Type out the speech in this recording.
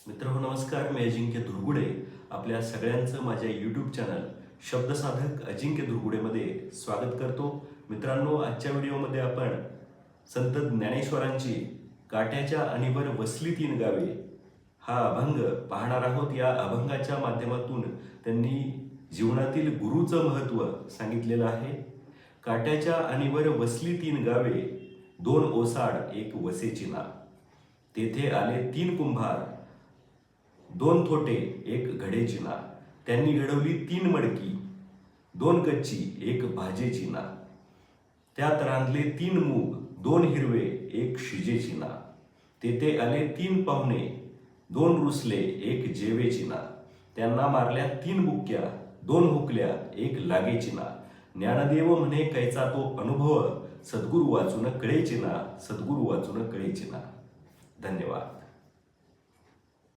मित्रांनो नमस्कार, मी अजिंक्य धुरगुडे आपल्या सगळ्यांचं माझ्या यूट्यूब चॅनल शब्दसाधक अजिंक्य धुरगुडेमध्ये स्वागत करतो. मित्रांनो, आजच्या व्हिडिओमध्ये आपण संत ज्ञानेश्वरांची काट्याच्या आणीवर वसली तीन गावे हा अभंग पाहणार आहोत. या अभंगाच्या माध्यमातून त्यांनी जीवनातील गुरुचं महत्त्व सांगितलेलं आहे. काट्याच्या आणीवर वसली तीन गावे, दोन ओसाड एक वसेची ना. तेथे आले तीन कुंभार, दोन थोटे एक घडेची ना. त्यांनी घडवली तीन मडकी, दोन कच्ची एक भाजेची ना. त्यात रांधले तीन मूग, दोन हिरवे एक शिजेची ना. तेथे आले तीन पाहुणे, दोन रुसले एक जेवेची ना. त्यांना मारल्या तीन बुक्क्या, दोन हुकल्या एक लागेची ना. ज्ञानदेव म्हणे कैचा तो अनुभव, सद्गुरु वाचून कळेची ना. सद्गुरु वाचून कळेची ना. धन्यवाद.